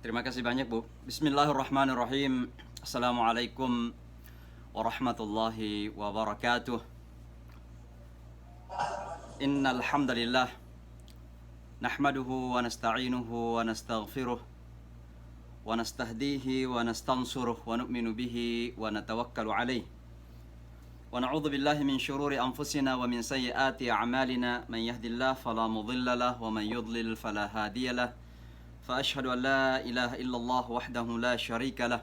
Terima kasih banyak, Bu. Bismillahirrahmanirrahim. Assalamualaikum warahmatullahi wabarakatuh. Innal hamdalillah nahmaduhu wa nasta'inuhu wa nastaghfiruh wa nastahdihi wa nastansuruh wa nu'minu bihi wa natawakkalu alaih. Wa na'udzu billahi min syururi anfusina wa min sayyiati a'malina. Man yahdihillahu fala mudilla lahu wa man yudlil fala hadiyalah. فأشهد أن لا إله إلا الله وحده لا شريك له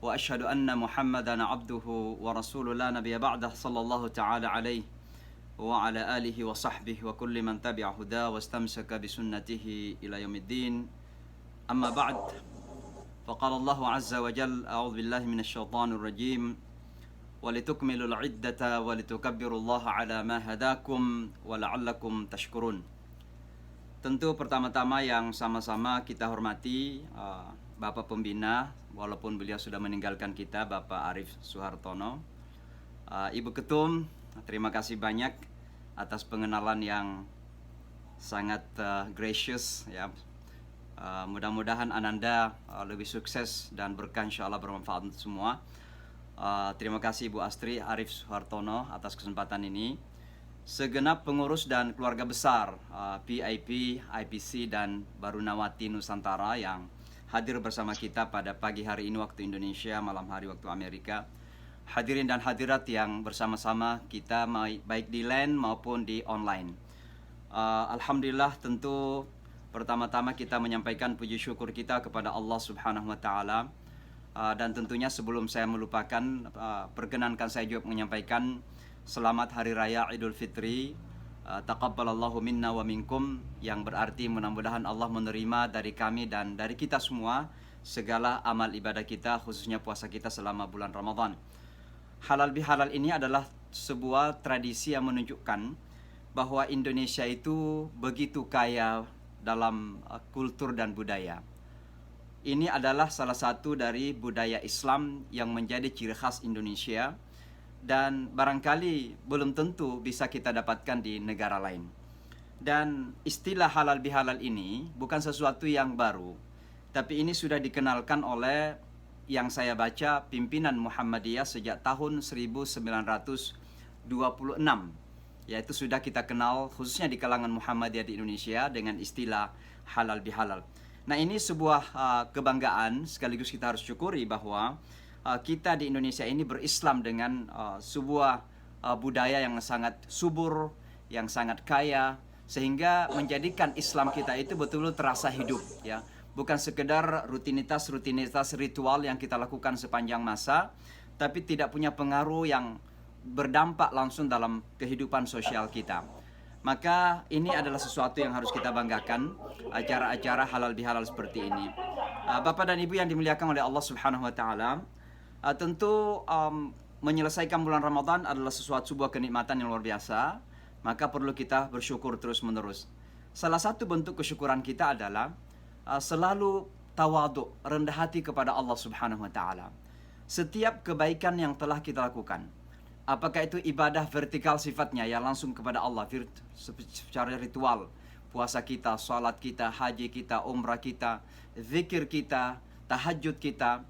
وأشهد أن محمدا عبده ورسوله لا نبي بعده صلى الله تعالى عليه وعلى آله وصحبه وكل من تبع هداه واستمسك بسنته إلى يوم الدين. أما بعد فقال الله عز وجل: أعوذ بالله من الشيطان الرجيم ولتكملوا العدة ولتكبروا الله على ما هداكم ولعلكم تشكرون. Tentu pertama-tama yang sama-sama kita hormati Bapak Pembina, walaupun beliau sudah meninggalkan kita, Bapak Arif Suhartono. Ibu Ketum, terima kasih banyak atas pengenalan yang sangat gracious ya. Mudah-mudahan Ananda lebih sukses dan berkah, insya Allah bermanfaat untuk semua. Terima kasih Ibu Astri Arif Suhartono atas kesempatan ini. Segenap pengurus dan keluarga besar PIP, IPC dan Barunawati Nusantara yang hadir bersama kita pada pagi hari ini waktu Indonesia, malam hari waktu Amerika. Hadirin dan hadirat yang bersama-sama kita baik di LAN maupun di online. Alhamdulillah, tentu pertama-tama kita menyampaikan puji syukur kita kepada Allah Subhanahu wa taala. Dan tentunya sebelum saya melupakan, perkenankan saya juga menyampaikan selamat Hari Raya Idul Fitri. Taqabbalallahu minna wa minkum, yang berarti mudah-mudahan Allah menerima dari kami dan dari kita semua segala amal ibadah kita, khususnya puasa kita selama bulan Ramadan. Halal bihalal ini adalah sebuah tradisi yang menunjukkan bahwa Indonesia itu begitu kaya dalam kultur dan budaya. Ini adalah salah satu dari budaya Islam yang menjadi ciri khas Indonesia, dan barangkali belum tentu bisa kita dapatkan di negara lain. Dan istilah halal bihalal ini bukan sesuatu yang baru, tapi ini sudah dikenalkan oleh, yang saya baca, pimpinan Muhammadiyah sejak tahun 1926, yaitu sudah kita kenal khususnya di kalangan Muhammadiyah di Indonesia dengan istilah halal bihalal. Nah, ini sebuah kebanggaan, sekaligus kita harus syukuri bahwa kita di Indonesia ini berislam dengan sebuah budaya yang sangat subur, yang sangat kaya, sehingga menjadikan Islam kita itu betul-betul terasa hidup ya. Bukan sekedar rutinitas ritual yang kita lakukan sepanjang masa, tapi tidak punya pengaruh yang berdampak langsung dalam kehidupan sosial kita. Maka ini adalah sesuatu yang harus kita banggakan, acara-acara halal bihalal seperti ini. Bapak dan Ibu yang dimuliakan oleh Allah Subhanahu wa taala, tentu menyelesaikan bulan Ramadan adalah sebuah kenikmatan yang luar biasa, maka perlu kita bersyukur terus-menerus. Salah satu bentuk kesyukuran kita adalah selalu tawadhu, rendah hati kepada Allah Subhanahu wa taala. Setiap kebaikan yang telah kita lakukan, apakah itu ibadah vertikal sifatnya yang langsung kepada Allah secara ritual, puasa kita, salat kita, haji kita, umrah kita, zikir kita, tahajud kita,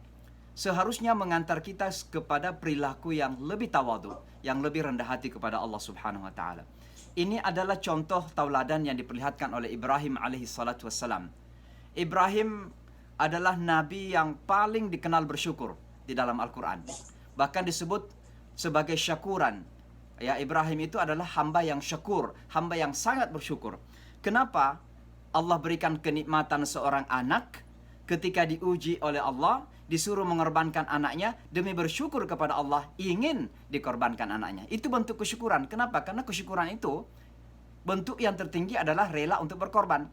seharusnya mengantar kita kepada perilaku yang lebih tawadhu, yang lebih rendah hati kepada Allah Subhanahu wa taala. Ini adalah contoh tauladan yang diperlihatkan oleh Ibrahim alaihi salatu wassalam. Ibrahim adalah nabi yang paling dikenal bersyukur di dalam Al-Qur'an. Bahkan disebut sebagai syakuran. Ya, Ibrahim itu adalah hamba yang syakur, hamba yang sangat bersyukur. Kenapa Allah berikan kenikmatan seorang anak ketika diuji oleh Allah, disuruh mengorbankan anaknya demi bersyukur kepada Allah, ingin dikorbankan anaknya. Itu bentuk kesyukuran. Kenapa? Karena kesyukuran itu bentuk yang tertinggi adalah rela untuk berkorban.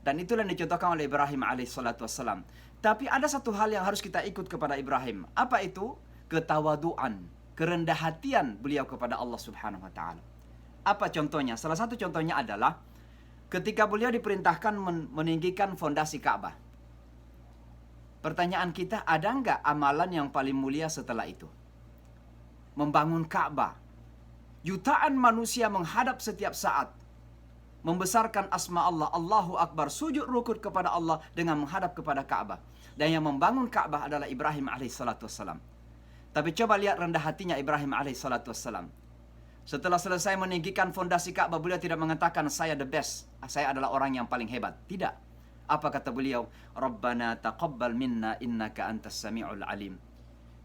Dan itulah yang dicontohkan oleh Ibrahim alaihissalatu wassalam. Tapi ada satu hal yang harus kita ikut kepada Ibrahim. Apa itu? Ketawaduan, kerendah hatian beliau kepada Allah Subhanahu wa taala. Apa contohnya? Salah satu contohnya adalah ketika beliau diperintahkan meninggikan fondasi Ka'bah. Pertanyaan kita, ada nggak amalan yang paling mulia setelah itu? Membangun Ka'bah. Jutaan manusia menghadap setiap saat. membesarkan asma Allah, Allahu Akbar, sujud rukuk kepada Allah dengan menghadap kepada Ka'bah. Dan yang membangun Ka'bah adalah Ibrahim alaihissalatu wassalam. Tapi coba lihat rendah hatinya Ibrahim alaihissalatu wassalam. Setelah selesai meninggikan fondasi Ka'bah, beliau tidak mengatakan saya the best, saya adalah orang yang paling hebat. Tidak. Apa kata beliau? Rabbana taqabbal minna innaka antas sami'ul alim.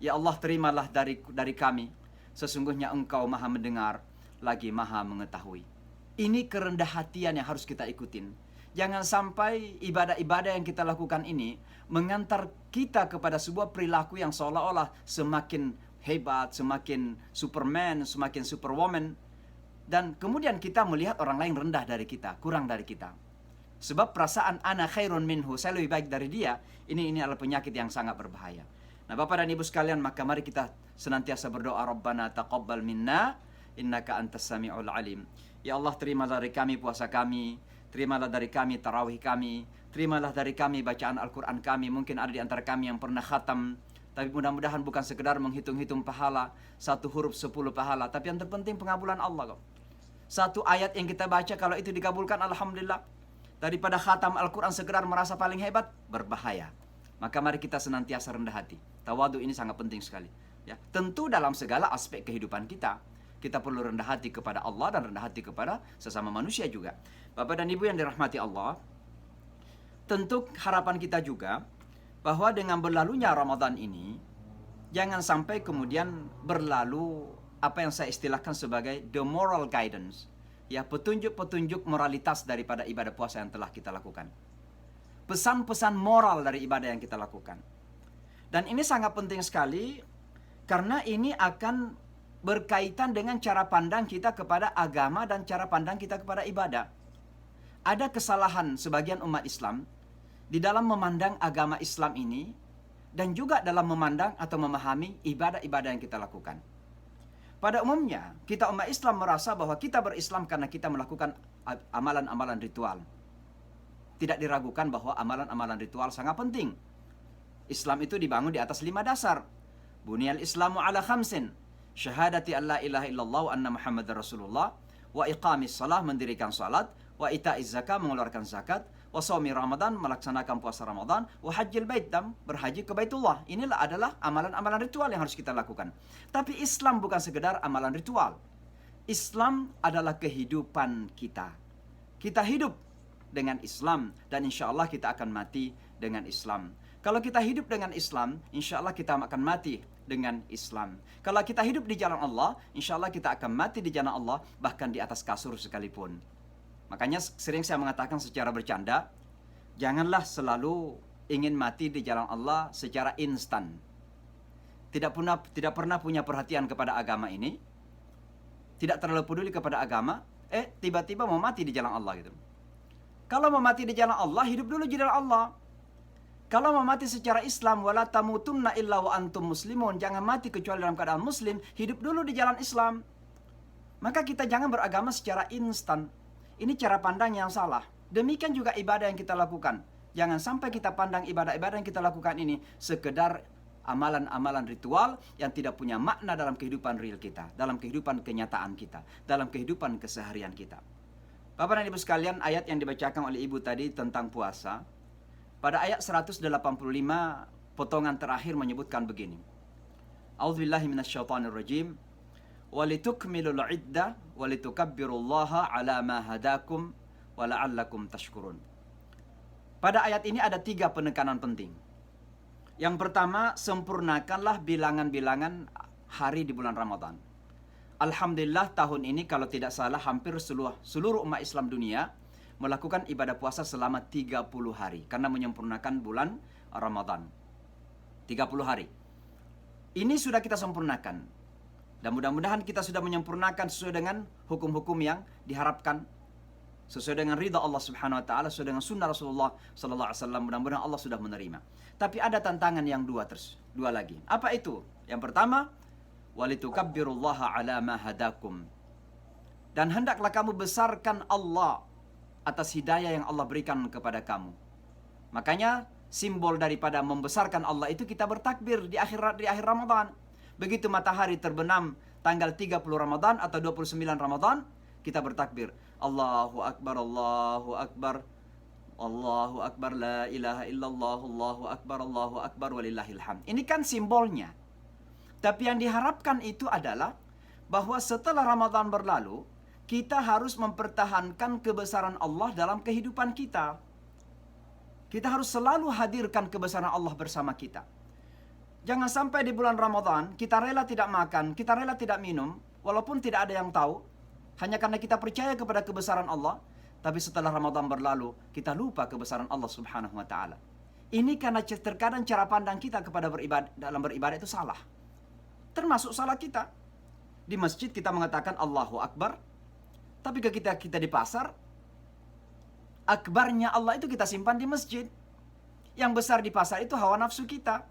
Ya Allah, terimalah dari kami. Sesungguhnya Engkau Maha mendengar lagi Maha mengetahui. Ini kerendah hatian yang harus kita ikutin. Jangan sampai ibadah-ibadah yang kita lakukan ini mengantar kita kepada sebuah perilaku yang seolah-olah semakin hebat, semakin superman, semakin superwoman. Dan kemudian kita melihat orang lain rendah dari kita, kurang dari kita. Sebab perasaan ana khairun minhu, saya lebih baik dari dia, ini adalah penyakit yang sangat berbahaya. Nah, Bapak dan Ibu sekalian, maka mari kita senantiasa berdoa, Rabbana taqabbal minna innaka antas sami'ul alim. Ya Allah, terimalah dari kami puasa kami, terimalah dari kami tarawih kami, terimalah dari kami bacaan Al-Quran kami. Mungkin ada di antara kami yang pernah khatam, tapi mudah-mudahan bukan sekedar menghitung-hitung pahala, 1 huruf 10 pahala, tapi yang terpenting pengabulan Allah kok. 1 ayat yang kita baca kalau itu dikabulkan, alhamdulillah. Daripada khatam Al-Quran sekedar merasa paling hebat, berbahaya. Maka mari kita senantiasa rendah hati. Tawadu ini sangat penting sekali. Ya, tentu dalam segala aspek kehidupan kita perlu rendah hati kepada Allah dan rendah hati kepada sesama manusia juga. Bapak dan Ibu yang dirahmati Allah, tentu harapan kita juga bahwa dengan berlalunya Ramadan ini, jangan sampai kemudian berlalu apa yang saya istilahkan sebagai the moral guidance. Ya, petunjuk-petunjuk moralitas daripada ibadah puasa yang telah kita lakukan. Pesan-pesan moral dari ibadah yang kita lakukan. Dan ini sangat penting sekali karena ini akan berkaitan dengan cara pandang kita kepada agama dan cara pandang kita kepada ibadah. Ada kesalahan sebagian umat Islam di dalam memandang agama Islam ini dan juga dalam memandang atau memahami ibadah-ibadah yang kita lakukan. Pada umumnya, kita umat Islam merasa bahwa kita berislam karena kita melakukan amalan-amalan ritual. Tidak diragukan bahwa amalan-amalan ritual sangat penting. Islam itu dibangun di atas 5 dasar. Bunyal Islamu ala khamsin. Syahadati an la ilaha illallah wa anna Muhammadar Rasulullah. Wa iqamis salah, mendirikan salat. Wa ita'iz zakah, mengeluarkan zakat. Wa shaumi Ramadan, melaksanakan puasa Ramadan. Wa hajjil bait, dan berhaji ke Baitullah. Inilah adalah amalan-amalan ritual yang harus kita lakukan. Tapi Islam bukan sekedar amalan ritual. Islam adalah kehidupan kita. Kita hidup dengan Islam dan insya Allah kita akan mati dengan Islam. Kalau kita hidup dengan Islam, insya Allah kita akan mati dengan Islam. Kalau kita hidup di jalan Allah, insya Allah kita akan mati di jalan Allah, bahkan di atas kasur sekalipun. Makanya sering saya mengatakan secara bercanda, janganlah selalu ingin mati di jalan Allah secara instan. Tidak pernah punya perhatian kepada agama ini, tidak terlalu peduli kepada agama, tiba-tiba mau mati di jalan Allah gitu. Kalau mau mati di jalan Allah, hidup dulu di jalan Allah. Kalau mau mati secara Islam, wala tamutunna illa wa antum muslimun, jangan mati kecuali dalam keadaan muslim, hidup dulu di jalan Islam. Maka kita jangan beragama secara instan. Ini cara pandang yang salah. Demikian juga ibadah yang kita lakukan. Jangan sampai kita pandang ibadah-ibadah yang kita lakukan ini sekedar amalan-amalan ritual yang tidak punya makna dalam kehidupan real kita, dalam kehidupan kenyataan kita, dalam kehidupan keseharian kita. Bapak dan Ibu sekalian, ayat yang dibacakan oleh Ibu tadi tentang puasa, pada ayat 185 potongan terakhir menyebutkan begini. A'udzubillahi minasyaitonirrajim. Walitukmilul iddah walitukabbirullaha ala ma hadakum wa la'allakum tashkurun. Pada ayat ini ada 3 penekanan penting. Yang pertama, sempurnakanlah bilangan-bilangan hari di bulan Ramadan. Alhamdulillah tahun ini kalau tidak salah hampir seluruh umat Islam dunia melakukan ibadah puasa selama 30 hari karena menyempurnakan bulan Ramadan. 30 hari. Ini sudah kita sempurnakan. Dan mudah-mudahan kita sudah menyempurnakan sesuai dengan hukum-hukum yang diharapkan, sesuai dengan ridha Allah Subhanahu wa taala, sesuai dengan sunnah Rasulullah sallallahu alaihi wasallam. Mudah-mudahan Allah sudah menerima. Tapi ada tantangan yang dua lagi. Apa itu? Yang pertama, walitukabbirullaha ala ma hadakum. Dan hendaklah kamu besarkan Allah atas hidayah yang Allah berikan kepada kamu. Makanya simbol daripada membesarkan Allah itu kita bertakbir di akhir Ramadan. Begitu matahari terbenam tanggal 30 Ramadan atau 29 Ramadan, kita bertakbir. Allahu Akbar, Allahu Akbar, Allahu Akbar, la ilaha illallah, Allahu Akbar, walillahil hamd. Ini kan simbolnya. Tapi yang diharapkan itu adalah bahwa setelah Ramadan berlalu, kita harus mempertahankan kebesaran Allah dalam kehidupan kita. Kita harus selalu hadirkan kebesaran Allah bersama kita. Jangan sampai di bulan Ramadan, kita rela tidak makan, kita rela tidak minum, walaupun tidak ada yang tahu, hanya karena kita percaya kepada kebesaran Allah, tapi setelah Ramadan berlalu, kita lupa kebesaran Allah Subhanahu wa Ta'ala. Ini karena terkadang cara pandang kita kepada dalam beribadah itu salah. Termasuk salah kita. Di masjid kita mengatakan Allahu Akbar, tapi ketika kita di pasar, akbarnya Allah itu kita simpan di masjid. Yang besar di pasar itu hawa nafsu kita.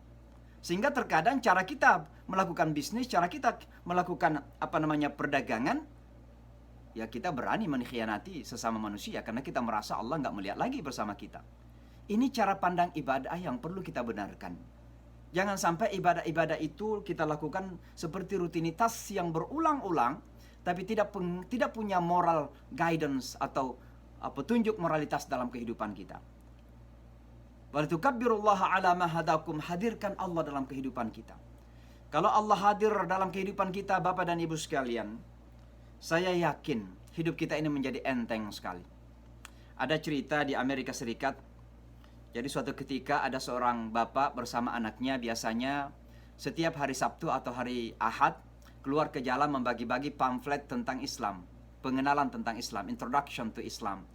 Sehingga terkadang cara kita melakukan bisnis, cara kita melakukan perdagangan, ya kita berani mengkhianati sesama manusia karena kita merasa Allah nggak melihat lagi bersama kita. Ini cara pandang ibadah yang perlu kita benarkan. Jangan sampai ibadah-ibadah itu kita lakukan seperti rutinitas yang berulang-ulang, tapi tidak punya moral guidance atau petunjuk moralitas dalam kehidupan kita. Walitukabbirullaha ala ma hadakum, hadirkan Allah dalam kehidupan kita. Kalau Allah hadir dalam kehidupan kita, Bapak dan Ibu sekalian, saya yakin hidup kita ini menjadi enteng sekali. Ada cerita di Amerika Serikat. Jadi suatu ketika ada seorang bapak bersama anaknya, biasanya setiap hari Sabtu atau hari Ahad keluar ke jalan membagi-bagi pamflet tentang Islam, pengenalan tentang Islam, introduction to Islam.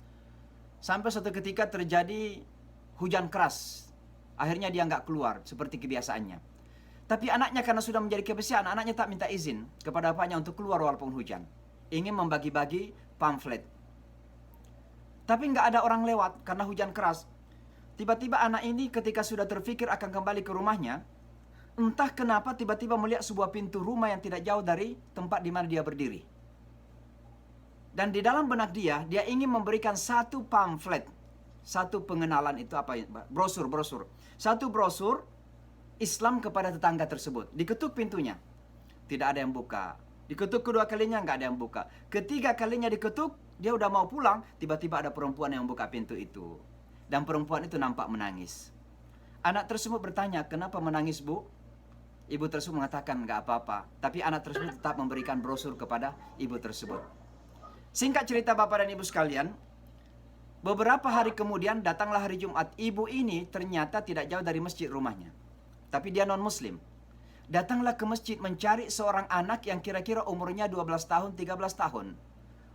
Sampai suatu ketika terjadi hujan keras. Akhirnya dia nggak keluar seperti kebiasaannya. Tapi anaknya karena sudah menjadi kebiasaan, anaknya tak minta izin kepada bapaknya untuk keluar walaupun hujan. Ingin membagi-bagi pamflet. Tapi nggak ada orang lewat karena hujan keras. Tiba-tiba anak ini ketika sudah terfikir akan kembali ke rumahnya, entah kenapa tiba-tiba melihat sebuah pintu rumah yang tidak jauh dari tempat di mana dia berdiri. Dan di dalam benak dia ingin memberikan satu pamflet, satu pengenalan itu brosur. Satu brosur Islam kepada tetangga tersebut. Diketuk pintunya, tidak ada yang buka. Diketuk kedua kalinya, nggak ada yang buka. Ketiga kalinya diketuk, dia udah mau pulang, tiba-tiba ada perempuan yang buka pintu itu. Dan perempuan itu nampak menangis. Anak tersebut bertanya, kenapa menangis, Bu? Ibu tersebut mengatakan, nggak apa-apa. Tapi anak tersebut tetap memberikan brosur kepada ibu tersebut. Singkat cerita Bapak dan Ibu sekalian, beberapa hari kemudian datanglah hari Jumat. Ibu ini ternyata tidak jauh dari masjid rumahnya. Tapi dia non-muslim. Datanglah ke masjid mencari seorang anak yang kira-kira umurnya 12 tahun, 13 tahun.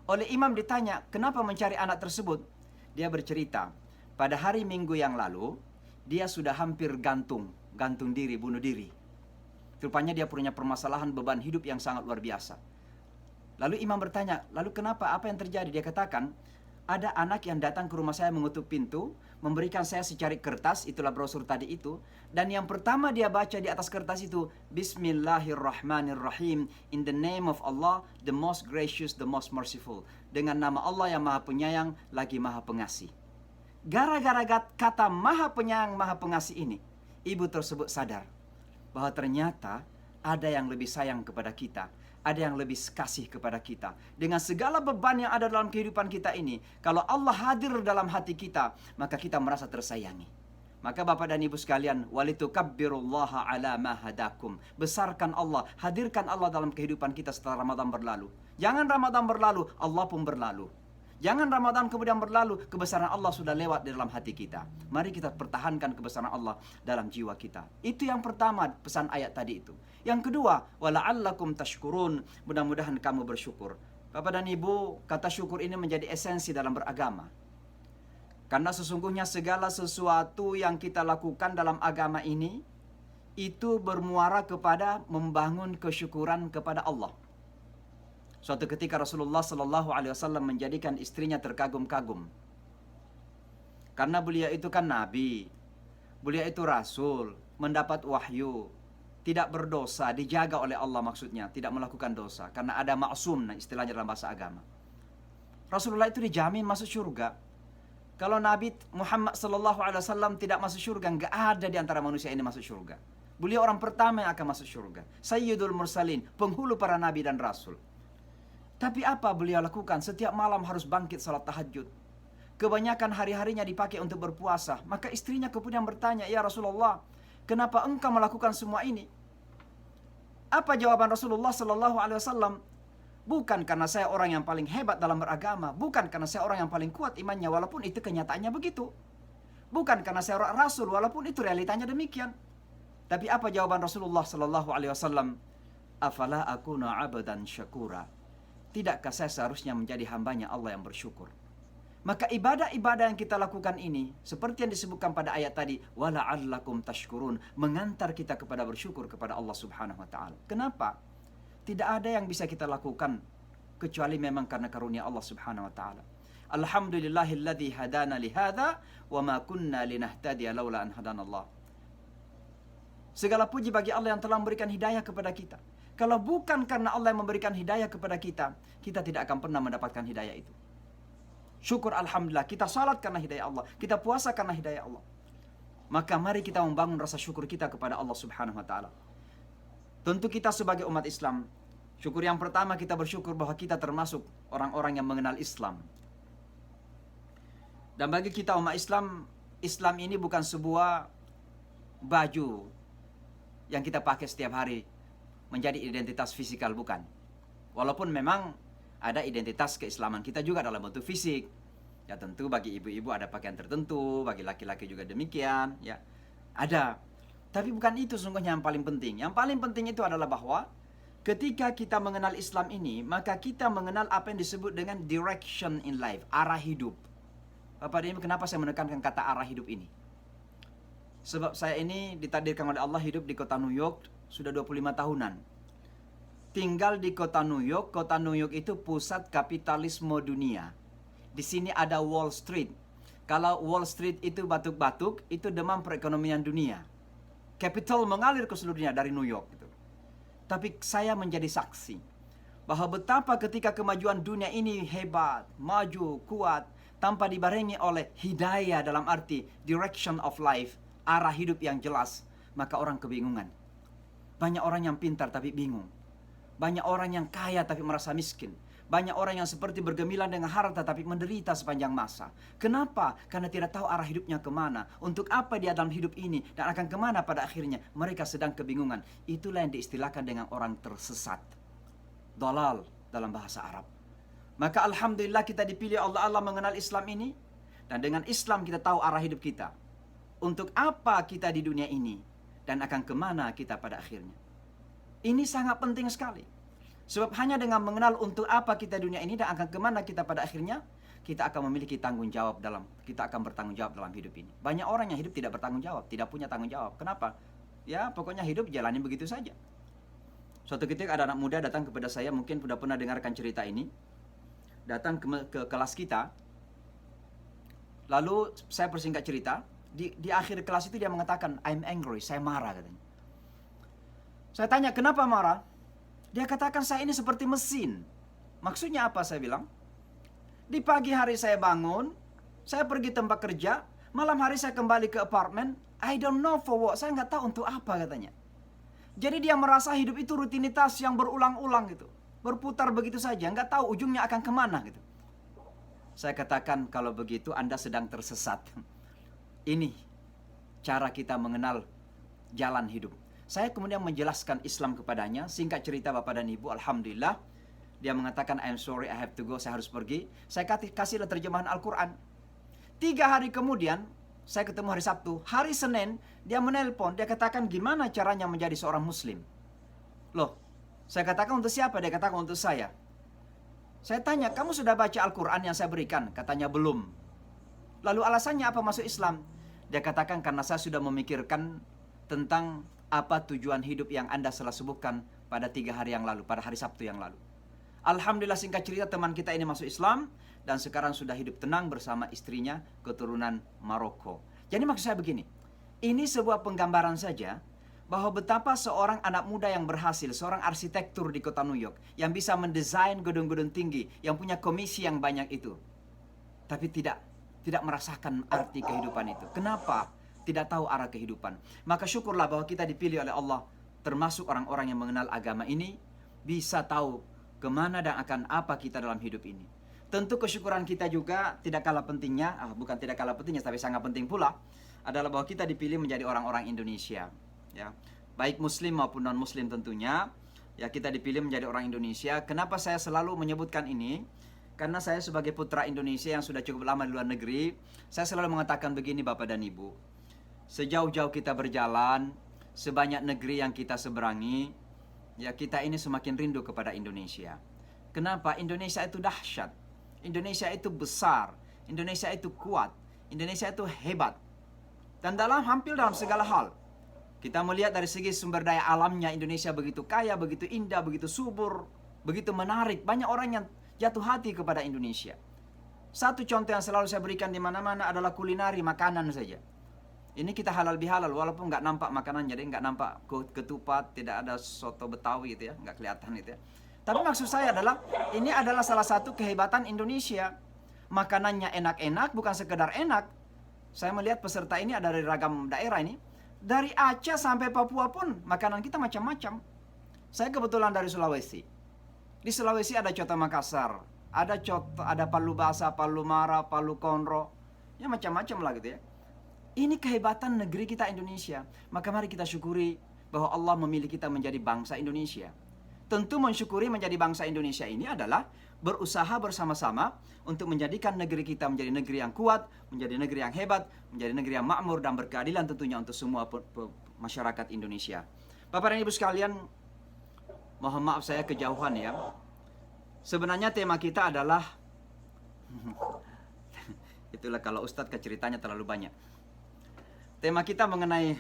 Oleh imam ditanya, kenapa mencari anak tersebut? Dia bercerita, pada hari Minggu yang lalu, dia sudah hampir gantung diri, bunuh diri. Rupanya dia punya permasalahan beban hidup yang sangat luar biasa. Lalu imam bertanya, lalu kenapa? Apa yang terjadi? Dia katakan, ada anak yang datang ke rumah saya mengetuk pintu, memberikan saya secari kertas, itulah brosur tadi itu. Dan yang pertama dia baca di atas kertas itu, Bismillahirrahmanirrahim, in the name of Allah, the most gracious, the most merciful. Dengan nama Allah yang maha penyayang, lagi maha pengasih. Gara-gara kata maha penyayang, maha pengasih ini, ibu tersebut sadar bahwa ternyata ada yang lebih sayang kepada kita. Ada yang lebih kasih kepada kita. Dengan segala beban yang ada dalam kehidupan kita ini, kalau Allah hadir dalam hati kita, maka kita merasa tersayangi. Maka Bapak dan Ibu sekalian, walitukabbirullaha ala ma hadakum. Besarkan Allah, hadirkan Allah dalam kehidupan kita setelah Ramadan berlalu. Jangan Ramadan berlalu, Allah pun berlalu. Jangan Ramadan kemudian berlalu, kebesaran Allah sudah lewat di dalam hati kita. Mari kita pertahankan kebesaran Allah dalam jiwa kita. Itu yang pertama, pesan ayat tadi itu. Yang kedua, wala'allakum tashkurun, mudah-mudahan kamu bersyukur. Bapak dan Ibu, kata syukur ini menjadi esensi dalam beragama. Karena sesungguhnya segala sesuatu yang kita lakukan dalam agama ini, itu bermuara kepada membangun kesyukuran kepada Allah. Suatu ketika Rasulullah SAW menjadikan istrinya terkagum-kagum. Karena beliau itu kan nabi, beliau itu rasul, mendapat wahyu, tidak berdosa, dijaga oleh Allah maksudnya, tidak melakukan dosa. Karena ada maksum, istilahnya dalam bahasa agama. Rasulullah itu dijamin masuk surga. Kalau Nabi Muhammad SAW tidak masuk surga, nggak ada di antara manusia ini masuk surga. Beliau orang pertama yang akan masuk surga. Sayyidul Mursalin, penghulu para nabi dan rasul. Tapi apa beliau lakukan? Setiap malam harus bangkit salat tahajud. Kebanyakan hari-harinya dipakai untuk berpuasa. Maka istrinya kemudian bertanya, "Ya Rasulullah, kenapa engkau melakukan semua ini?" Apa jawaban Rasulullah sallallahu alaihi wasallam? Bukan karena saya orang yang paling hebat dalam beragama, bukan karena saya orang yang paling kuat imannya, walaupun itu kenyataannya begitu. Bukan karena saya orang rasul, walaupun itu realitanya demikian. Tapi apa jawaban Rasulullah sallallahu alaihi wasallam? Afala akuna 'abdan syakura. Tidakkah saya seharusnya menjadi hambanya Allah yang bersyukur? Maka ibadah-ibadah yang kita lakukan ini, seperti yang disebutkan pada ayat tadi, wala'allakum tashkurun, mengantar kita kepada bersyukur kepada Allah Subhanahu wa taala. Kenapa? Tidak ada yang bisa kita lakukan kecuali memang karena karunia Allah Subhanahu wa taala. Alhamdulillahilladzi hadana li hadza wa ma kunna linahtadiya laula an hadanallah. Segala puji bagi Allah yang telah memberikan hidayah kepada kita. Kalau bukan karena Allah yang memberikan hidayah kepada kita, kita tidak akan pernah mendapatkan hidayah itu. Syukur alhamdulillah, kita salat karena hidayah Allah, kita puasa karena hidayah Allah. Maka mari kita membangun rasa syukur kita kepada Allah Subhanahu wa taala. Tentu kita sebagai umat Islam, syukur yang pertama kita bersyukur bahwa kita termasuk orang-orang yang mengenal Islam. Dan bagi kita umat Islam, Islam ini bukan sebuah baju yang kita pakai setiap hari menjadi identitas fisikal, bukan. Walaupun memang ada identitas keislaman kita juga dalam bentuk fisik. Ya tentu bagi ibu-ibu ada pakaian tertentu, bagi laki-laki juga demikian, ya. Ada. Tapi bukan itu sesungguhnya yang paling penting. Yang paling penting itu adalah bahwa ketika kita mengenal Islam ini, maka kita mengenal apa yang disebut dengan direction in life, arah hidup. Bapak dan Ibu, kenapa saya menekankan kata arah hidup ini? Sebab saya ini ditakdirkan oleh Allah hidup di kota New York sudah 25 tahunan. Tinggal di kota New York. Kota New York itu pusat kapitalisme dunia. Di sini ada Wall Street. Kalau Wall Street itu batuk-batuk, itu demam perekonomian dunia. Capital mengalir ke seluruh dunia dari New York. Gitu. Tapi saya menjadi saksi bahwa betapa ketika kemajuan dunia ini hebat, maju, kuat, tanpa dibarengi oleh hidayah dalam arti direction of life, arah hidup yang jelas, maka orang kebingungan. Banyak orang yang pintar tapi bingung. Banyak orang yang kaya tapi merasa miskin. Banyak orang yang seperti bergemilang dengan harta tapi menderita sepanjang masa. Kenapa? Karena tidak tahu arah hidupnya kemana. Untuk apa dia dalam hidup ini dan akan kemana pada akhirnya. Mereka sedang kebingungan. Itulah yang diistilahkan dengan orang tersesat. Dalal dalam bahasa Arab. Maka alhamdulillah kita dipilih Allah mengenal Islam ini. Dan dengan Islam kita tahu arah hidup kita. Untuk apa kita di dunia ini. Dan akan kemana kita pada akhirnya. Ini sangat penting sekali. Sebab hanya dengan mengenal untuk apa kita dunia ini dan akan kemana kita pada akhirnya, kita akan memiliki tanggung jawab kita akan bertanggung jawab dalam hidup ini. Banyak orang yang hidup tidak bertanggung jawab, tidak punya tanggung jawab. Kenapa? Ya pokoknya hidup jalani begitu saja. Suatu ketika ada anak muda datang kepada saya, mungkin sudah pernah dengarkan cerita ini. Datang ke kelas kita. Lalu saya persingkat cerita. Di akhir kelas itu dia mengatakan, I'm angry, saya marah katanya. Saya tanya, kenapa marah? Dia katakan, saya ini seperti mesin. Maksudnya apa saya bilang? Di pagi hari saya bangun, saya pergi tempat kerja, malam hari saya kembali ke apartemen, I don't know for what, saya nggak tahu untuk apa katanya. Jadi dia merasa hidup itu rutinitas yang berulang-ulang gitu. Berputar begitu saja, nggak tahu ujungnya akan kemana gitu. Saya katakan, kalau begitu Anda sedang tersesat. Ini cara kita mengenal jalan hidup. Saya kemudian menjelaskan Islam kepadanya. Singkat cerita Bapak dan Ibu, alhamdulillah. Dia mengatakan, I'm sorry, I have to go, saya harus pergi. Saya kasihlah terjemahan Al-Quran. 3 hari kemudian, saya ketemu hari Sabtu. Hari Senin, dia menelpon. Dia katakan, gimana caranya menjadi seorang Muslim? Loh, saya katakan untuk siapa? Dia katakan untuk saya. Saya tanya, kamu sudah baca Al-Quran yang saya berikan? Katanya, belum. Lalu alasannya apa masuk Islam? Dia katakan, karena saya sudah memikirkan tentang apa tujuan hidup yang Anda telah sebutkan pada 3 hari yang lalu, pada hari Sabtu yang lalu. Alhamdulillah singkat cerita teman kita ini masuk Islam dan sekarang sudah hidup tenang bersama istrinya keturunan Maroko. Jadi maksud saya begini, ini sebuah penggambaran saja bahwa betapa seorang anak muda yang berhasil, seorang arsitektur di kota New York yang bisa mendesain gedung-gedung tinggi, yang punya komisi yang banyak itu, tapi tidak merasakan arti kehidupan itu. Kenapa? Tidak tahu arah kehidupan. Maka syukurlah bahwa kita dipilih oleh Allah termasuk orang-orang yang mengenal agama ini, bisa tahu kemana dan akan apa kita dalam hidup ini. Tentu kesyukuran kita juga tidak kalah pentingnya, bukan tidak kalah pentingnya, tapi sangat penting pula, adalah bahwa kita dipilih menjadi orang-orang Indonesia. Ya, baik Muslim maupun non-Muslim tentunya, ya kita dipilih menjadi orang Indonesia. Kenapa saya selalu menyebutkan ini? Karena saya sebagai putra Indonesia yang sudah cukup lama di luar negeri, saya selalu mengatakan begini Bapak dan Ibu. Sejauh-jauh kita berjalan, sebanyak negeri yang kita seberangi, ya kita ini semakin rindu kepada Indonesia. Kenapa? Indonesia itu dahsyat. Indonesia itu besar, Indonesia itu kuat, Indonesia itu hebat. Dan hampir dalam segala hal. Kita melihat dari segi sumber daya alamnya, Indonesia begitu kaya, begitu indah, begitu subur, begitu menarik. Banyak orang yang jatuh hati kepada Indonesia. Satu contoh yang selalu saya berikan di mana-mana adalah kulinari, makanan saja. Ini kita halal bihalal, walaupun nggak nampak makanan, jadi nggak nampak ketupat, tidak ada soto Betawi gitu ya, nggak kelihatan gitu ya. Tapi maksud saya adalah, ini adalah salah satu kehebatan Indonesia. Makanannya enak-enak, bukan sekedar enak. Saya melihat peserta ini ada dari ragam daerah ini. Dari Aceh sampai Papua pun, makanan kita macam-macam. Saya kebetulan dari Sulawesi. Di Sulawesi ada coto Makassar, ada palu basa, palu mara, palu konro. Ya macam-macam lah gitu ya. Ini kehebatan negeri kita Indonesia. Maka mari kita syukuri bahwa Allah memilih kita menjadi bangsa Indonesia. Tentu mensyukuri menjadi bangsa Indonesia ini adalah berusaha bersama-sama untuk menjadikan negeri kita menjadi negeri yang kuat, menjadi negeri yang hebat, menjadi negeri yang makmur dan berkeadilan tentunya untuk semua masyarakat Indonesia. Bapak dan Ibu sekalian, mohon maaf saya kejauhan ya. Sebenarnya tema kita adalah itulah kalau Ustadz ceritanya terlalu banyak. Tema kita mengenai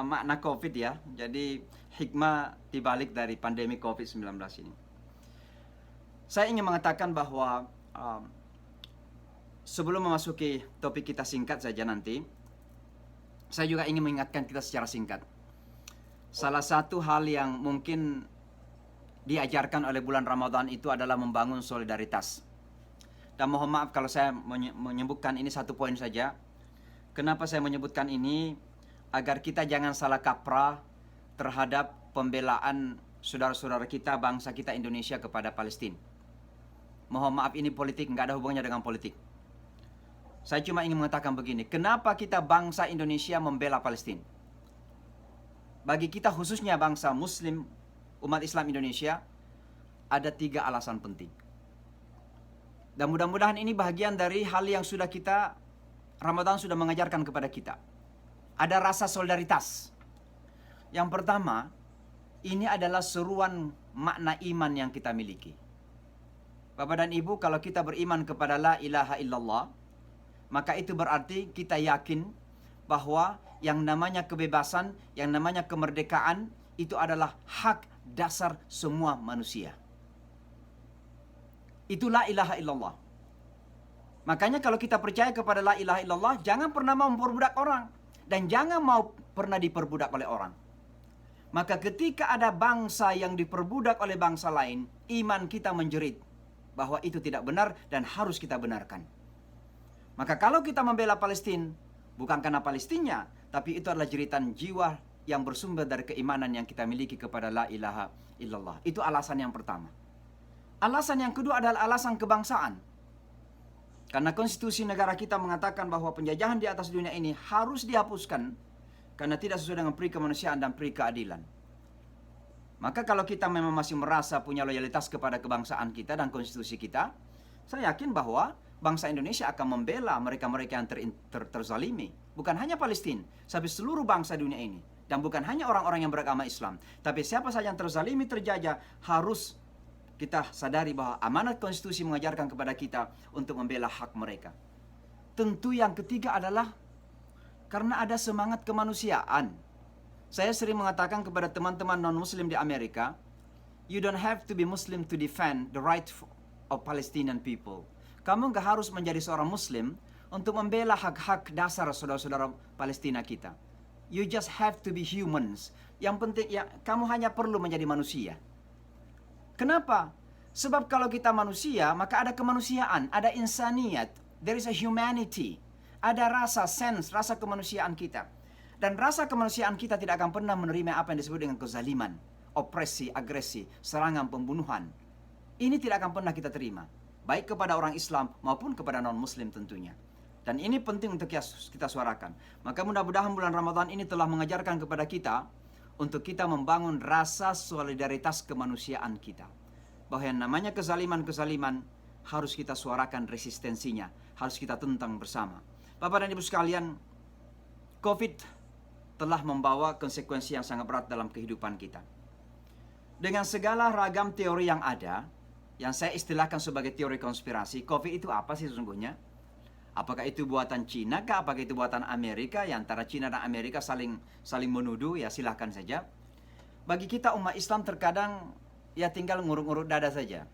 makna COVID ya. Jadi hikmah dibalik dari pandemi COVID-19 ini. Saya ingin mengatakan bahwa sebelum memasuki topik kita singkat saja nanti, saya juga ingin mengingatkan kita secara singkat. Salah satu hal yang mungkin diajarkan oleh bulan Ramadan itu adalah membangun solidaritas. Dan mohon maaf kalau saya menyebutkan ini satu poin saja. Kenapa saya menyebutkan ini? Agar kita jangan salah kaprah terhadap pembelaan saudara-saudara kita, bangsa kita Indonesia kepada Palestina. Mohon maaf, ini politik, nggak ada hubungannya dengan politik. Saya cuma ingin mengatakan begini, kenapa kita bangsa Indonesia membela Palestina? Bagi kita khususnya bangsa Muslim, umat Islam Indonesia, ada 3 alasan penting. Dan mudah-mudahan ini bagian dari hal yang sudah kita, Ramadan sudah mengajarkan kepada kita. Ada rasa solidaritas. Yang pertama, ini adalah seruan makna iman yang kita miliki. Bapak dan Ibu, kalau kita beriman kepada la ilaha illallah, maka itu berarti kita yakin bahwa yang namanya kebebasan, yang namanya kemerdekaan, itu adalah hak dasar semua manusia. Itu la ilaha illallah. Makanya kalau kita percaya kepada la ilaha illallah, jangan pernah mau memperbudak orang. Dan jangan mau pernah diperbudak oleh orang. Maka ketika ada bangsa yang diperbudak oleh bangsa lain, iman kita menjerit bahwa itu tidak benar dan harus kita benarkan. Maka kalau kita membela Palestina, bukan karena Palestina, tapi itu adalah jeritan jiwa yang bersumber dari keimanan yang kita miliki kepada la ilaha illallah. Itu alasan yang pertama. Alasan yang kedua adalah alasan kebangsaan. Karena konstitusi negara kita mengatakan bahwa penjajahan di atas dunia ini harus dihapuskan karena tidak sesuai dengan peri kemanusiaan dan peri keadilan. Maka kalau kita memang masih merasa punya loyalitas kepada kebangsaan kita dan konstitusi kita, saya yakin bahwa bangsa Indonesia akan membela mereka-mereka yang terzalimi. Bukan hanya Palestina, tapi seluruh bangsa dunia ini. Dan bukan hanya orang-orang yang beragama Islam. Tapi siapa saja yang terzalimi, terjajah, harus kita sadari bahwa amanat konstitusi mengajarkan kepada kita untuk membela hak mereka. Tentu yang ketiga adalah karena ada semangat kemanusiaan. Saya sering mengatakan kepada teman-teman non-Muslim di Amerika, you don't have to be Muslim to defend the right of Palestinian people. Kamu nggak harus menjadi seorang Muslim untuk membela hak-hak dasar saudara-saudara Palestina kita. You just have to be humans. Yang penting ya, kamu hanya perlu menjadi manusia. Kenapa? Sebab kalau kita manusia, maka ada kemanusiaan, ada insaniyat, there is a humanity, ada rasa sense, rasa kemanusiaan kita. Dan rasa kemanusiaan kita tidak akan pernah menerima apa yang disebut dengan kezaliman, opresi, agresi, serangan, pembunuhan. Ini tidak akan pernah kita terima, baik kepada orang Islam maupun kepada non-Muslim tentunya. Dan ini penting untuk kita suarakan. Maka mudah-mudahan bulan Ramadan ini telah mengajarkan kepada kita untuk kita membangun rasa solidaritas kemanusiaan kita. Bahwa yang namanya kezaliman-kezaliman harus kita suarakan resistensinya, harus kita tentang bersama. Bapak dan Ibu sekalian, COVID telah membawa konsekuensi yang sangat berat dalam kehidupan kita. Dengan segala ragam teori yang ada, yang saya istilahkan sebagai teori konspirasi, COVID itu apa sih sesungguhnya? Apakah itu buatan Cina kah? Apakah itu buatan Amerika? Ya, antara Cina dan Amerika saling menuduh, ya silahkan saja. Bagi kita umat Islam terkadang ya tinggal nguruk-nguruk dada saja.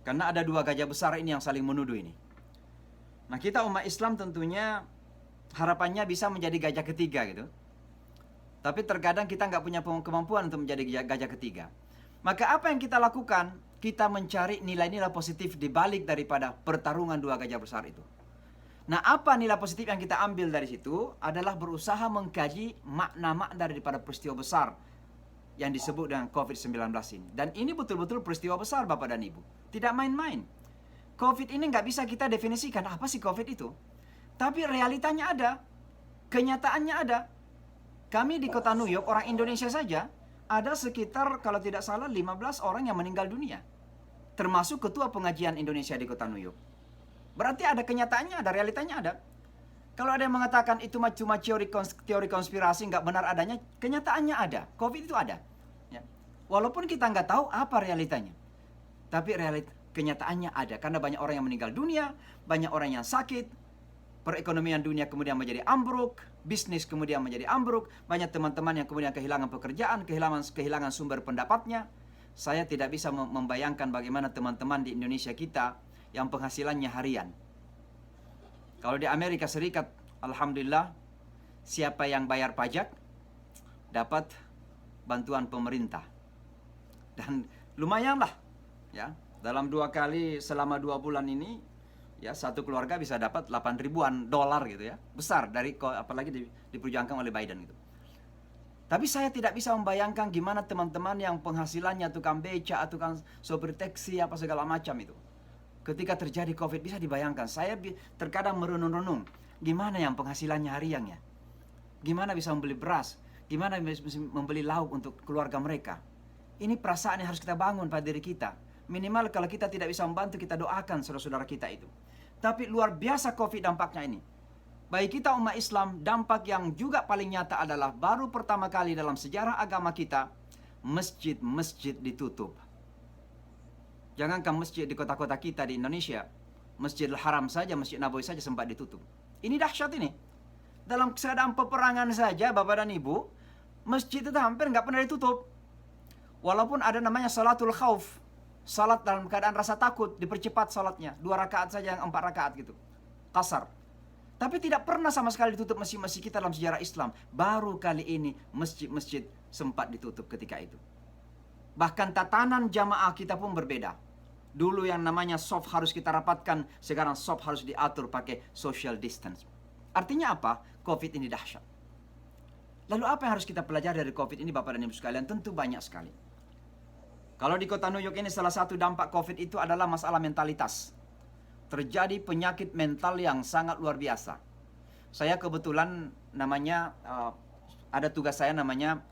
Karena ada dua gajah besar ini yang saling menuduh ini. Nah, kita umat Islam tentunya harapannya bisa menjadi gajah ketiga gitu. Tapi terkadang kita nggak punya kemampuan untuk menjadi gajah ketiga. Maka apa yang kita lakukan? Kita mencari nilai-nilai positif di balik daripada pertarungan dua gajah besar itu. Nah, apa nilai positif yang kita ambil dari situ adalah berusaha mengkaji makna-makna daripada peristiwa besar yang disebut dengan COVID-19 ini. Dan ini betul-betul peristiwa besar Bapak dan Ibu. Tidak main-main. COVID ini nggak bisa kita definisikan apa sih COVID itu. Tapi realitanya ada. Kenyataannya ada. Kami di kota New York, orang Indonesia saja, ada sekitar kalau tidak salah 15 orang yang meninggal dunia. Termasuk ketua pengajian Indonesia di kota New York. Berarti ada kenyataannya, ada realitanya ada. Kalau ada yang mengatakan itu cuma teori konspirasi, nggak benar adanya, kenyataannya ada. COVID itu ada. Ya. Walaupun kita nggak tahu apa realitanya. Tapi kenyataannya ada. Karena banyak orang yang meninggal dunia, banyak orang yang sakit, perekonomian dunia kemudian menjadi ambruk, bisnis kemudian menjadi ambruk, banyak teman-teman yang kemudian kehilangan pekerjaan, kehilangan sumber pendapatnya. Saya tidak bisa membayangkan bagaimana teman-teman di Indonesia kita yang penghasilannya harian. Kalau di Amerika Serikat, alhamdulillah, siapa yang bayar pajak dapat bantuan pemerintah. Dan lumayanlah, ya. Dalam 2 kali selama 2 bulan ini, ya satu keluarga bisa dapat 8 ribuan dolar gitu ya. Besar dari apalagi diperjuangkan oleh Biden gitu. Tapi saya tidak bisa membayangkan gimana teman-teman yang penghasilannya tukang beca, tukang sopir taksi, apa segala macam itu. Ketika terjadi COVID bisa dibayangkan. Saya terkadang merenung-renung. Gimana yang penghasilannya hariannya? Gimana bisa membeli beras? Gimana bisa membeli lauk untuk keluarga mereka? Ini perasaan yang harus kita bangun pada diri kita. Minimal kalau kita tidak bisa membantu, kita doakan saudara-saudara kita itu. Tapi luar biasa COVID dampaknya ini. Bagi kita umat Islam, dampak yang juga paling nyata adalah baru pertama kali dalam sejarah agama kita, masjid-masjid ditutup. Jangankan masjid di kota-kota kita di Indonesia, Masjidil Haram saja, Masjid Nabawi saja sempat ditutup. Ini dahsyat ini. Dalam keadaan peperangan saja, Bapak dan Ibu, masjid itu hampir nggak pernah ditutup. Walaupun ada namanya salatul khauf, salat dalam keadaan rasa takut, dipercepat salatnya, 2 rakaat saja yang 4 rakaat gitu, qasar. Tapi tidak pernah sama sekali ditutup masjid-masjid kita dalam sejarah Islam. Baru kali ini masjid-masjid sempat ditutup ketika itu. Bahkan tatanan jamaah kita pun berbeda. Dulu yang namanya soft harus kita rapatkan, sekarang soft harus diatur pakai social distance. Artinya apa? COVID ini dahsyat. Lalu apa yang harus kita pelajari dari COVID ini Bapak dan Ibu sekalian? Tentu banyak sekali. Kalau di kota New York ini salah satu dampak COVID itu adalah masalah mentalitas. Terjadi penyakit mental yang sangat luar biasa. Saya kebetulan namanya, ada tugas saya namanya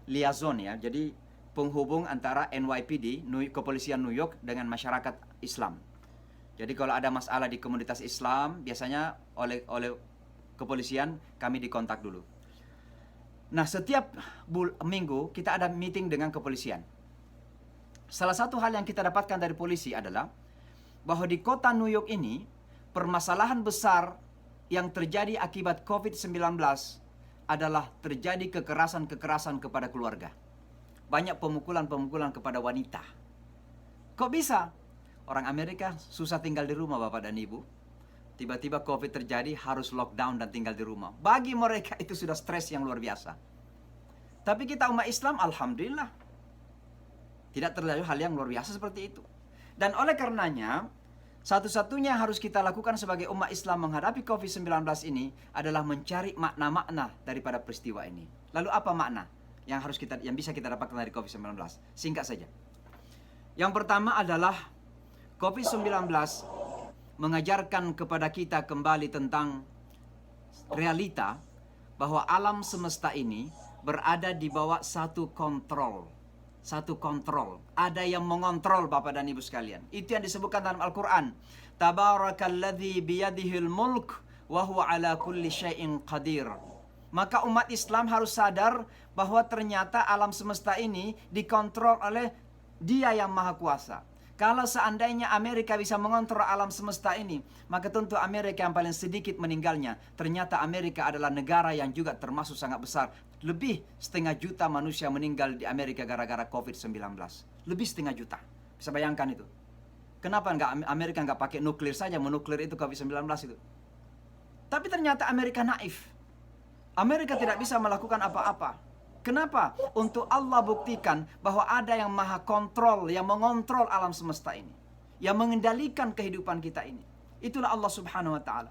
liaison ya. Jadi penghubung antara NYPD, Kepolisian New York dengan masyarakat Islam. Jadi kalau ada masalah di komunitas Islam, biasanya oleh kepolisian kami dikontak dulu. Nah, setiap minggu kita ada meeting dengan kepolisian. Salah satu hal yang kita dapatkan dari polisi adalah bahwa di kota New York ini, permasalahan besar yang terjadi akibat COVID-19 adalah terjadi kekerasan-kekerasan kepada keluarga. Banyak pemukulan-pemukulan kepada wanita. Kok bisa? Orang Amerika susah tinggal di rumah Bapak dan Ibu. Tiba-tiba COVID terjadi, harus lockdown dan tinggal di rumah. Bagi mereka itu sudah stres yang luar biasa. Tapi kita umat Islam, alhamdulillah, tidak terjadi hal yang luar biasa seperti itu. Dan oleh karenanya, satu-satunya yang harus kita lakukan sebagai umat Islam menghadapi COVID-19 ini adalah mencari makna-makna daripada peristiwa ini. Lalu apa makna yang bisa kita dapatkan dari COVID-19? Singkat saja. Yang pertama adalah COVID-19 mengajarkan kepada kita kembali tentang realita bahwa alam semesta ini berada di bawah satu kontrol. Satu kontrol. Ada yang mengontrol Bapak dan Ibu sekalian. Itu yang disebutkan dalam Al-Quran. Tabarakalladzi biyadihil mulk wa huwa ala kulli syai'in qadir. Maka umat Islam harus sadar bahwa ternyata alam semesta ini dikontrol oleh Dia yang Maha Kuasa. Kalau seandainya Amerika bisa mengontrol alam semesta ini, maka tentu Amerika yang paling sedikit meninggalnya. Ternyata Amerika adalah negara yang juga termasuk sangat besar. Lebih 1,5 juta manusia meninggal di Amerika gara-gara COVID-19. Lebih 1,5 juta. Bisa bayangkan itu. Kenapa Amerika nggak pakai nuklir saja, menuklir itu COVID-19 itu. Tapi ternyata Amerika naif. Amerika tidak bisa melakukan apa-apa. Kenapa? Untuk Allah buktikan bahwa ada yang maha kontrol, yang mengontrol alam semesta ini. Yang mengendalikan kehidupan kita ini. Itulah Allah subhanahu wa ta'ala.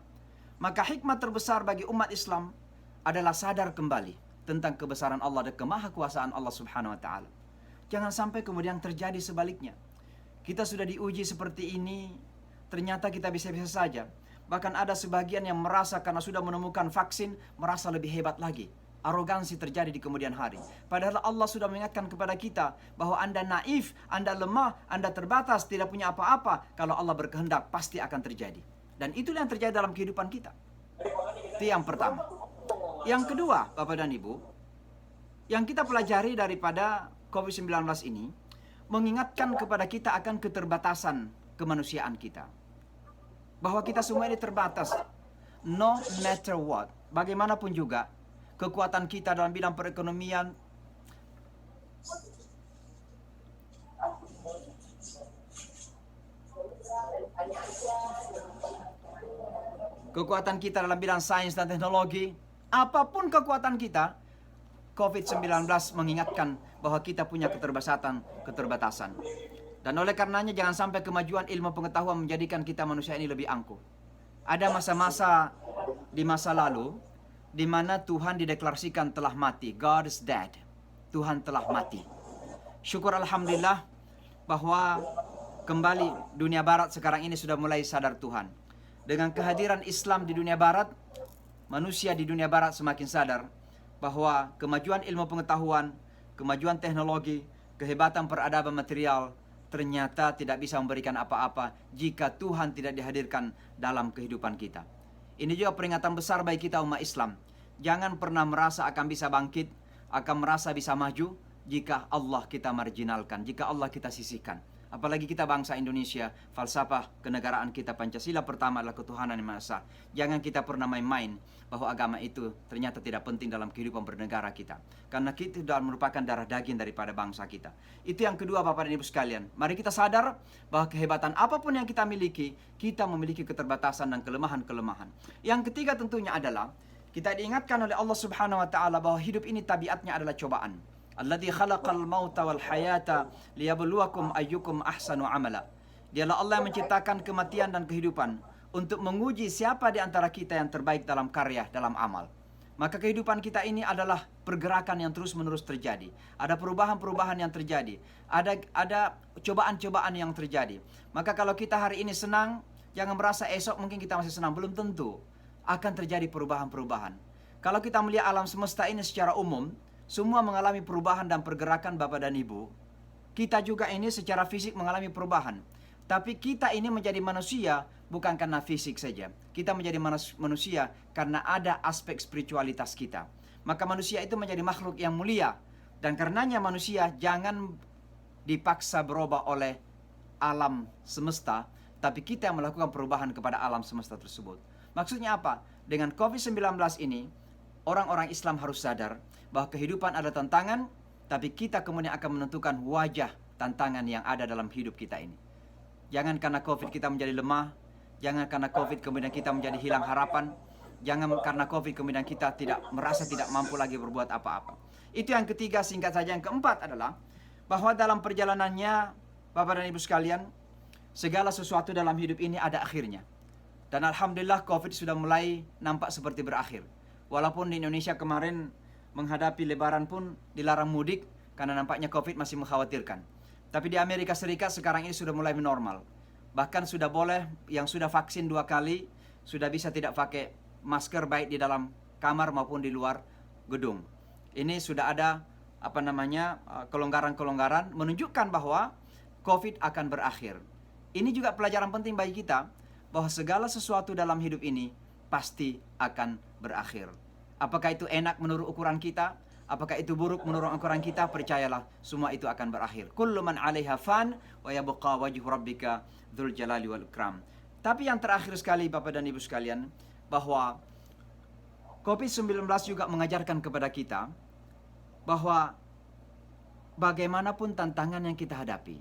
Maka hikmah terbesar bagi umat Islam adalah sadar kembali tentang kebesaran Allah dan kemahakuasaan Allah subhanahu wa ta'ala. Jangan sampai kemudian terjadi sebaliknya. Kita sudah diuji seperti ini, ternyata kita bisa-bisa saja. Bahkan ada sebagian yang merasa karena sudah menemukan vaksin, merasa lebih hebat lagi. Arogansi terjadi di kemudian hari. Padahal Allah sudah mengingatkan kepada kita bahwa Anda naif, Anda lemah, Anda terbatas, tidak punya apa-apa. Kalau Allah berkehendak, pasti akan terjadi. Dan itulah yang terjadi dalam kehidupan kita. Itu yang pertama. Yang kedua, Bapak dan Ibu, yang kita pelajari daripada COVID-19 ini, mengingatkan kepada kita akan keterbatasan kemanusiaan kita. Bahwa kita semua ini terbatas. No matter what. Bagaimanapun juga, kekuatan kita dalam bidang perekonomian, kekuatan kita dalam bidang sains dan teknologi, apapun kekuatan kita, COVID-19 mengingatkan bahwa kita punya keterbatasan. Dan oleh karenanya jangan sampai kemajuan ilmu pengetahuan menjadikan kita manusia ini lebih angkuh. Ada masa-masa di masa lalu di mana Tuhan dideklarasikan telah mati. God is dead. Tuhan telah mati. Syukur Alhamdulillah bahwa kembali dunia barat sekarang ini sudah mulai sadar Tuhan. Dengan kehadiran Islam di dunia barat, manusia di dunia barat semakin sadar bahwa kemajuan ilmu pengetahuan, kemajuan teknologi, kehebatan peradaban material ternyata tidak bisa memberikan apa-apa jika Tuhan tidak dihadirkan dalam kehidupan kita. Ini juga peringatan besar bagi kita umat Islam. Jangan pernah merasa akan bisa bangkit, akan merasa bisa maju jika Allah kita marginalkan, jika Allah kita sisihkan. Apalagi kita bangsa Indonesia, falsafah kenegaraan kita Pancasila pertama adalah ketuhanan yang Maha Esa. Jangan kita pernah main-main bahwa agama itu ternyata tidak penting dalam kehidupan bernegara kita. Karena kita sudah merupakan darah daging daripada bangsa kita. Itu yang kedua Bapak dan Ibu sekalian. Mari kita sadar bahwa kehebatan apapun yang kita miliki, kita memiliki keterbatasan dan kelemahan-kelemahan. Yang ketiga tentunya adalah kita diingatkan oleh Allah Subhanahu wa taala bahwa hidup ini tabiatnya adalah cobaan. Alladzi khalaqal mauta wal hayata liyabluwakum ayyukum ahsanu amala. Dialah Allah yang menciptakan kematian dan kehidupan untuk menguji siapa di antara kita yang terbaik dalam karya, dalam amal. Maka kehidupan kita ini adalah pergerakan yang terus-menerus terjadi. Ada perubahan-perubahan yang terjadi. Ada cobaan-cobaan yang terjadi. Maka kalau kita hari ini senang, jangan merasa esok mungkin kita masih senang. Belum tentu. Akan terjadi perubahan-perubahan. Kalau kita melihat alam semesta ini secara umum, semua mengalami perubahan dan pergerakan Bapak dan Ibu. Kita juga ini secara fisik mengalami perubahan. Tapi kita ini menjadi manusia bukan karena fisik saja. Kita menjadi manusia karena ada aspek spiritualitas kita. Maka manusia itu menjadi makhluk yang mulia. Dan karenanya manusia jangan dipaksa berubah oleh alam semesta. Tapi kita yang melakukan perubahan kepada alam semesta tersebut. Maksudnya apa? Dengan COVID-19 ini, orang-orang Islam harus sadar bahwa kehidupan ada tantangan, tapi kita kemudian akan menentukan wajah tantangan yang ada dalam hidup kita ini. Jangan karena COVID kita menjadi lemah, jangan karena COVID kemudian kita menjadi hilang harapan, jangan karena COVID kemudian kita merasa tidak mampu lagi berbuat apa-apa. Itu yang ketiga, singkat saja. Yang keempat adalah bahwa dalam perjalanannya, Bapak dan Ibu sekalian, segala sesuatu dalam hidup ini ada akhirnya. Dan Alhamdulillah COVID sudah mulai nampak seperti berakhir. Walaupun di Indonesia kemarin menghadapi lebaran pun dilarang mudik karena nampaknya COVID masih mengkhawatirkan. Tapi di Amerika Serikat sekarang ini sudah mulai normal. Bahkan sudah boleh, yang sudah vaksin 2 kali, sudah bisa tidak pakai masker baik di dalam kamar maupun di luar gedung. Ini sudah ada kelonggaran-kelonggaran menunjukkan bahwa COVID akan berakhir. Ini juga pelajaran penting bagi kita, bahwa segala sesuatu dalam hidup ini pasti akan berakhir. Apakah itu enak menurut ukuran kita? Apakah itu buruk menurut ukuran kita? Percayalah, semua itu akan berakhir. Kullu man 'alaiha fan wa yabqa wajhu rabbika dzul jalali wal ikram. Tapi yang terakhir sekali Bapak dan Ibu sekalian, bahwa COVID-19 juga mengajarkan kepada kita bahwa bagaimanapun tantangan yang kita hadapi,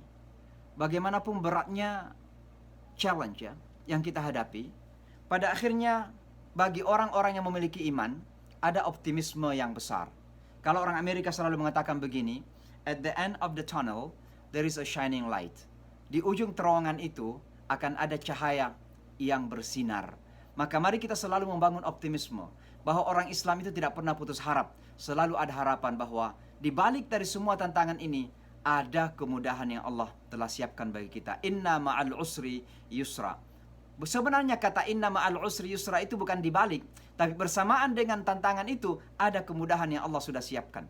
bagaimanapun beratnya challenge yang kita hadapi, pada akhirnya bagi orang-orang yang memiliki iman ada optimisme yang besar. Kalau orang Amerika selalu mengatakan begini, at the end of the tunnel there is a shining light. Di ujung terowongan itu akan ada cahaya yang bersinar. Maka mari kita selalu membangun optimisme bahwa orang Islam itu tidak pernah putus harap. Selalu ada harapan bahwa di balik dari semua tantangan ini ada kemudahan yang Allah telah siapkan bagi kita. Inna ma'al usri yusra. Sebenarnya kata inna ma'al usri yusra itu bukan dibalik, tapi bersamaan dengan tantangan itu ada kemudahan yang Allah sudah siapkan.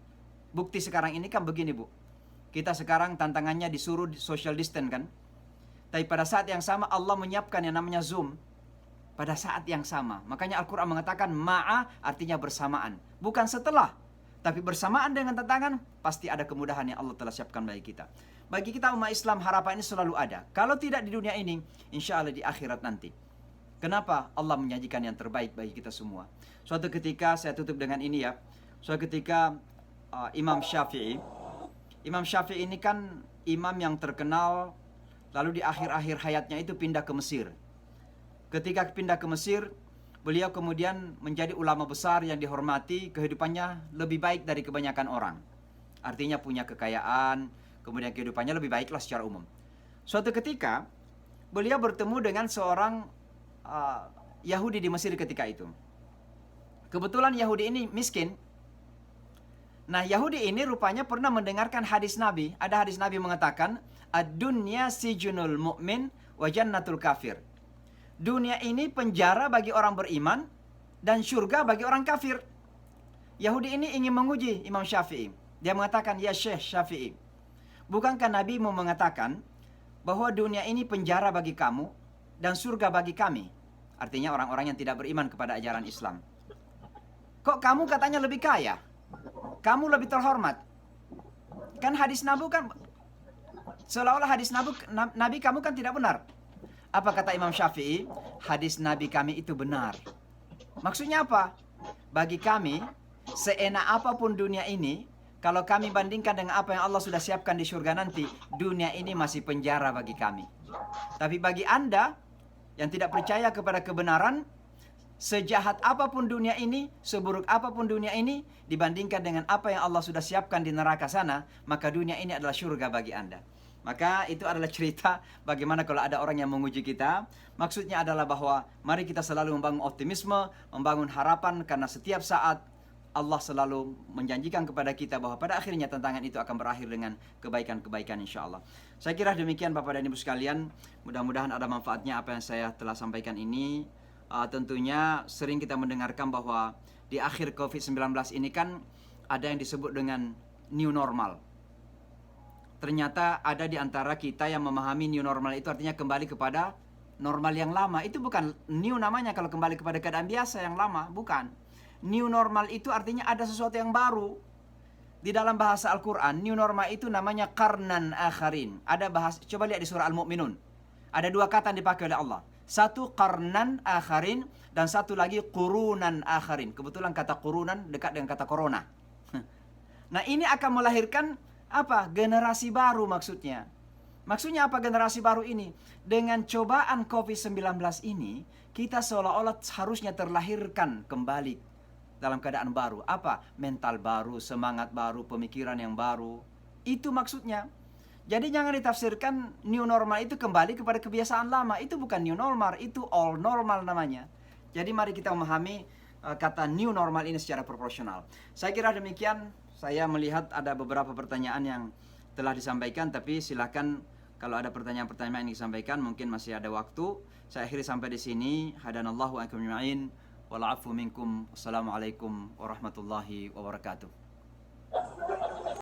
Bukti sekarang ini kan begini Bu. Kita sekarang tantangannya disuruh social distance kan. Tapi pada saat yang sama Allah menyiapkan yang namanya Zoom. Pada saat yang sama. Makanya Al-Quran mengatakan ma'a artinya bersamaan. Bukan setelah. Tapi bersamaan dengan tantangan pasti ada kemudahan yang Allah telah siapkan bagi kita. Bagi kita umat Islam harapan ini selalu ada. Kalau tidak di dunia ini, insya Allah di akhirat nanti. Kenapa? Allah menjanjikan yang terbaik bagi kita semua. Suatu ketika, saya tutup dengan ini ya. Suatu ketika Imam Syafi'i ini kan imam yang terkenal, lalu di akhir-akhir hayatnya itu pindah ke Mesir. Ketika pindah ke Mesir, beliau kemudian menjadi ulama besar yang dihormati, kehidupannya lebih baik dari kebanyakan orang. Artinya punya kekayaan, kemudian kehidupannya lebih baiklah secara umum. Suatu ketika, beliau bertemu dengan seorang Yahudi di Mesir ketika itu. Kebetulan Yahudi ini miskin. Nah, Yahudi ini rupanya pernah mendengarkan hadis Nabi. Ada hadis Nabi mengatakan, ad-dunya sijunul mu'min wa jannatul kafir. Dunia ini penjara bagi orang beriman dan surga bagi orang kafir. Yahudi ini ingin menguji Imam Syafi'i. Dia mengatakan, ya Syekh Syafi'i, bukankah Nabi mau mengatakan bahwa dunia ini penjara bagi kamu dan surga bagi kami? Artinya orang-orang yang tidak beriman kepada ajaran Islam. Kok kamu katanya lebih kaya? Kamu lebih terhormat? Kan hadis Nabi kan seolah-olah hadis Nabi kamu kan tidak benar. Apa kata Imam Syafi'i? Hadis Nabi kami itu benar. Maksudnya apa? Bagi kami, seenak apapun dunia ini, kalau kami bandingkan dengan apa yang Allah sudah siapkan di surga nanti, dunia ini masih penjara bagi kami. Tapi bagi Anda yang tidak percaya kepada kebenaran, sejahat apapun dunia ini, seburuk apapun dunia ini, dibandingkan dengan apa yang Allah sudah siapkan di neraka sana, maka dunia ini adalah surga bagi Anda. Maka itu adalah cerita bagaimana kalau ada orang yang menguji kita. Maksudnya adalah bahwa mari kita selalu membangun optimisme, membangun harapan, karena setiap saat Allah selalu menjanjikan kepada kita bahwa pada akhirnya tantangan itu akan berakhir dengan kebaikan-kebaikan insya Allah. Saya kira demikian Bapak dan Ibu sekalian. Mudah-mudahan ada manfaatnya apa yang saya telah sampaikan ini. Tentunya sering kita mendengarkan bahwa di akhir COVID-19 ini kan ada yang disebut dengan new normal. Ternyata ada di antara kita yang memahami new normal itu artinya kembali kepada normal yang lama. Itu bukan new namanya kalau kembali kepada keadaan biasa yang lama, bukan. New normal itu artinya ada sesuatu yang baru. Di dalam bahasa Al-Quran, new normal itu namanya qarnan akharin. Ada bahasa, coba lihat di surah Al-Mu'minun. Ada 2 kata yang dipakai oleh Allah. Satu qarnan akharin dan satu lagi qurunan akharin. Kebetulan kata qurunan dekat dengan kata corona. Nah, ini akan melahirkan apa? Generasi baru maksudnya. Maksudnya apa generasi baru ini? Dengan cobaan COVID-19 ini, kita seolah-olah harusnya terlahirkan kembali dalam keadaan baru. Apa? Mental baru, semangat baru, pemikiran yang baru. Itu maksudnya. Jadi jangan ditafsirkan new normal itu kembali kepada kebiasaan lama. Itu bukan new normal, itu all normal namanya. Jadi mari kita memahami kata new normal ini secara proporsional. Saya kira demikian. Saya melihat ada beberapa pertanyaan yang telah disampaikan, tapi silakan kalau ada pertanyaan-pertanyaan yang disampaikan, mungkin masih ada waktu. Saya akhiri sampai di sini. Hadanallahu wa ankum ajma'in. Wal 'afwu minkum. Wassalamualaikum warahmatullahi wabarakatuh.